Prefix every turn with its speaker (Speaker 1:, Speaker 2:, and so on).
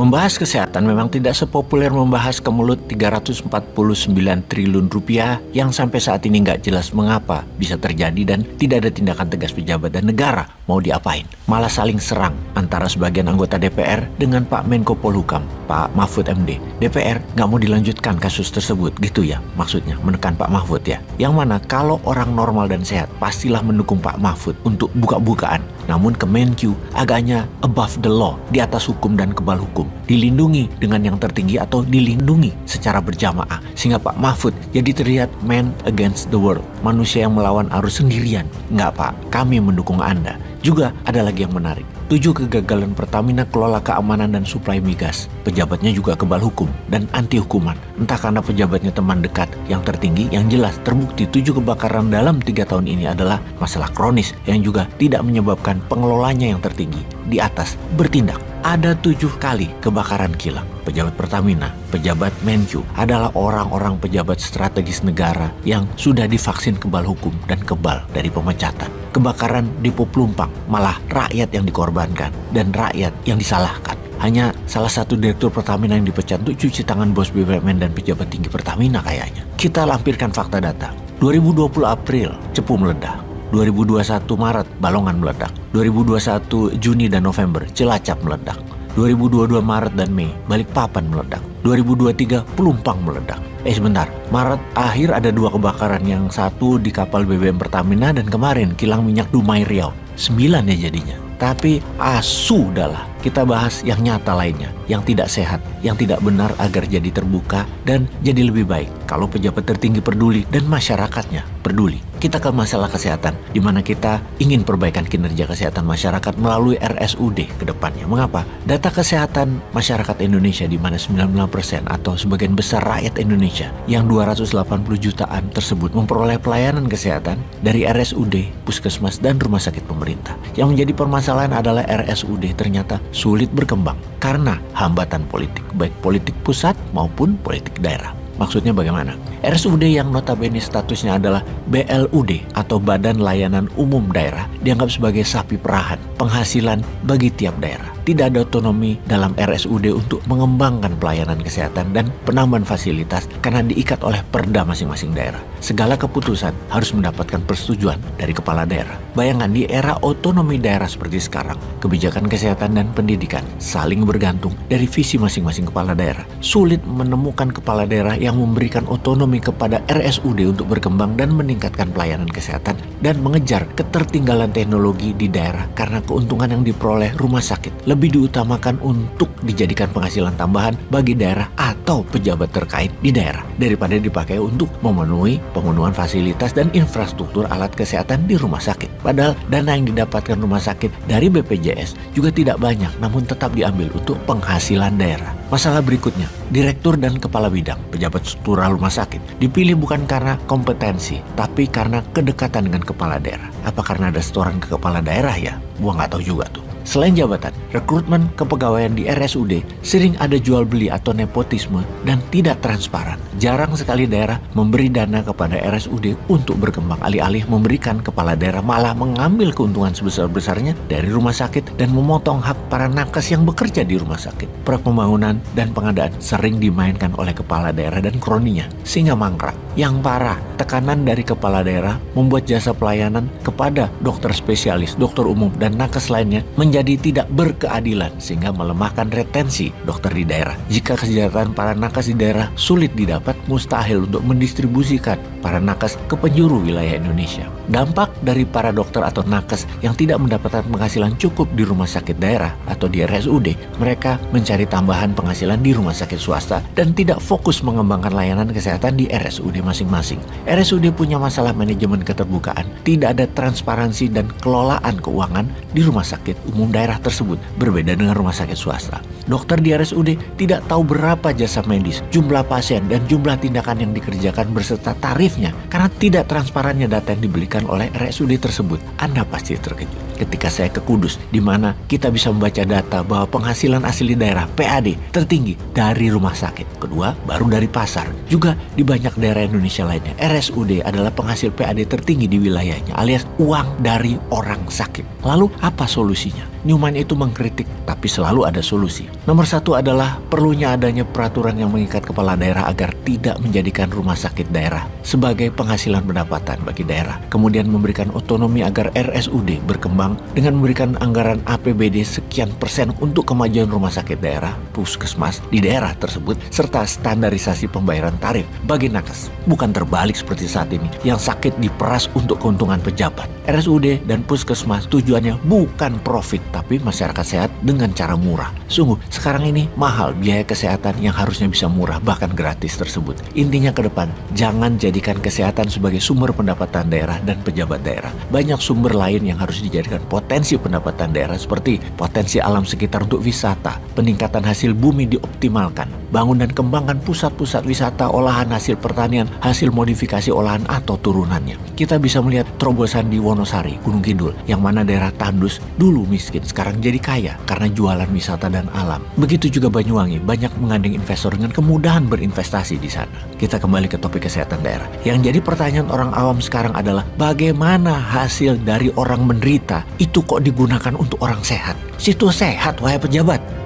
Speaker 1: Membahas kesehatan memang tidak sepopuler membahas kemelut 349 triliun rupiah yang sampai saat ini nggak jelas mengapa bisa terjadi dan tidak ada tindakan tegas pejabat dan negara mau diapain. Malah saling serang antara sebagian anggota DPR dengan Pak Menko Polhukam, Pak Mahfud MD. DPR nggak mau dilanjutkan kasus tersebut gitu ya, maksudnya menekan Pak Mahfud ya. Yang mana kalau orang normal dan sehat pastilah mendukung Pak Mahfud untuk buka-bukaan. Namun Kemenq agaknya above the law, di atas hukum dan kebal hukum. Dilindungi dengan yang tertinggi atau dilindungi secara berjamaah. Sehingga Pak Mahfud jadi terlihat man against the world. Manusia yang melawan arus sendirian. Enggak Pak, kami mendukung Anda. Juga ada lagi yang menarik. 7 kegagalan Pertamina kelola keamanan dan suplai migas. Pejabatnya juga kebal hukum dan anti hukuman. Entah karena pejabatnya teman dekat yang tertinggi, yang jelas terbukti 7 kebakaran dalam 3 tahun ini adalah masalah kronis yang juga tidak menyebabkan pengelolanya yang tertinggi di atas bertindak. Ada 7 kali kebakaran kilang. Pejabat Pertamina, pejabat Menq adalah orang-orang pejabat strategis negara yang sudah divaksin kebal hukum dan kebal dari pemecatan. Kebakaran Depo Pelumpang, malah rakyat yang dikorbankan dan rakyat yang disalahkan. Hanya salah satu direktur Pertamina yang dipecat untuk cuci tangan bos BUMN dan pejabat tinggi Pertamina kayaknya. Kita lampirkan fakta data. 2020 April, Cepu meledak. 2021 Maret, Balongan meledak. 2021 Juni dan November, Cilacap meledak. 2022 Maret dan Mei, Balikpapan meledak. 2023 Pelumpang meledak. Sebentar, Maret akhir ada 2 kebakaran, yang satu di kapal BBM Pertamina dan kemarin kilang minyak Dumai Riau. 9 ya jadinya. Tapi sudahlah, kita bahas yang nyata lainnya, yang tidak sehat, yang tidak benar agar jadi terbuka dan jadi lebih baik kalau pejabat tertinggi peduli dan masyarakatnya peduli. Kita ke masalah kesehatan, di mana kita ingin perbaikan kinerja kesehatan masyarakat melalui RSUD ke depannya. Mengapa? Data kesehatan masyarakat Indonesia di mana 99% atau sebagian besar rakyat Indonesia yang 280 jutaan tersebut memperoleh pelayanan kesehatan dari RSUD, puskesmas, dan rumah sakit pemerintah. Yang menjadi permasalahan adalah RSUD ternyata sulit berkembang karena hambatan politik, baik politik pusat maupun politik daerah. Maksudnya bagaimana? RSUD yang notabene statusnya adalah BLUD atau Badan Layanan Umum Daerah dianggap sebagai sapi perahan penghasilan bagi tiap daerah. Tidak ada otonomi dalam RSUD untuk mengembangkan pelayanan kesehatan dan penambahan fasilitas karena diikat oleh perda masing-masing daerah. Segala keputusan harus mendapatkan persetujuan dari kepala daerah. Bayangkan di era otonomi daerah seperti sekarang, kebijakan kesehatan dan pendidikan saling bergantung dari visi masing-masing kepala daerah. Sulit menemukan kepala daerah yang memberikan otonomi kepada RSUD untuk berkembang dan meningkatkan pelayanan kesehatan dan mengejar ketertinggalan teknologi di daerah karena keuntungan yang diperoleh rumah sakit lebih diutamakan untuk dijadikan penghasilan tambahan bagi daerah atau pejabat terkait di daerah daripada dipakai untuk memenuhi pemenuhan fasilitas dan infrastruktur alat kesehatan di rumah sakit. Padahal dana yang didapatkan rumah sakit dari BPJS juga tidak banyak, namun tetap diambil untuk penghasilan daerah. Masalah berikutnya, direktur dan kepala bidang pejabat struktural rumah sakit dipilih bukan karena kompetensi, tapi karena kedekatan dengan kepala daerah. Apa karena ada setoran ke kepala daerah ya? Gua nggak tahu juga tuh. Selain jabatan, rekrutmen kepegawaian di RSUD sering ada jual beli atau nepotisme dan tidak transparan. Jarang sekali daerah memberi dana kepada RSUD untuk berkembang, alih-alih memberikan kepala daerah malah mengambil keuntungan sebesar-besarnya dari rumah sakit dan memotong hak para nakes yang bekerja di rumah sakit. Proyek pembangunan dan pengadaan sering dimainkan oleh kepala daerah dan kroninya, sehingga mangkrak. Yang parah, tekanan dari kepala daerah membuat jasa pelayanan kepada dokter spesialis, dokter umum, dan nakes lainnya menjadi tidak berkeadilan sehingga melemahkan retensi dokter di daerah. Jika kesejahteraan para nakes di daerah sulit didapat, mustahil untuk mendistribusikan para nakes ke penjuru wilayah Indonesia. Dampak dari para dokter atau nakes yang tidak mendapatkan penghasilan cukup di rumah sakit daerah atau di RSUD, mereka mencari tambahan penghasilan di rumah sakit swasta dan tidak fokus mengembangkan layanan kesehatan di RSUD masing-masing. RSUD punya masalah manajemen keterbukaan, tidak ada transparansi dan kelolaan keuangan di rumah sakit umum daerah tersebut, berbeda dengan rumah sakit swasta. Dokter di RSUD tidak tahu berapa jasa medis, jumlah pasien, dan jumlah tindakan yang dikerjakan beserta tarifnya karena tidak transparannya data yang diberikan oleh RSUD tersebut. Anda pasti terkejut ketika saya ke Kudus, di mana kita bisa membaca data bahwa penghasilan asli daerah PAD tertinggi dari rumah sakit. Kedua, baru dari pasar. Juga di banyak daerah Indonesia lainnya, RSUD adalah penghasil PAD tertinggi di wilayahnya, alias uang dari orang sakit. Lalu apa solusinya? Newman itu mengkritik, tapi selalu ada solusi. Nomor satu adalah perlunya adanya peraturan yang mengikat kepala daerah agar tidak menjadikan rumah sakit daerah sebagai penghasilan pendapatan bagi daerah. Kemudian memberikan otonomi agar RSUD berkembang dengan memberikan anggaran APBD sekian persen untuk kemajuan rumah sakit daerah, puskesmas di daerah tersebut, serta standarisasi pembayaran tarif bagi nakes. Bukan terbalik seperti saat ini, yang sakit diperas untuk keuntungan pejabat. RSUD dan puskesmas tujuannya bukan profit, tapi masyarakat sehat dengan cara murah. Sungguh, sekarang ini mahal biaya kesehatan yang harusnya bisa murah, bahkan gratis tersebut. Intinya ke depan, jangan jadikan kesehatan sebagai sumber pendapatan daerah dan pejabat daerah. Banyak sumber lain yang harus dijadikan potensi pendapatan daerah, seperti potensi alam sekitar untuk wisata, peningkatan hasil bumi dioptimalkan, bangun dan kembangkan pusat-pusat wisata, olahan hasil pertanian, hasil modifikasi olahan atau turunannya. Kita bisa melihat terobosan di Wonosari, Gunung Kidul, yang mana daerah tandus dulu miskin, sekarang jadi kaya karena jualan wisata dan alam. Begitu juga Banyuwangi, banyak menggandeng investor dengan kemudahan berinvestasi di sana. Kita kembali ke topik kesehatan daerah. Yang jadi pertanyaan orang awam sekarang adalah bagaimana hasil dari orang menderita itu kok digunakan untuk orang sehat? Situ sehat, wahai pejabat.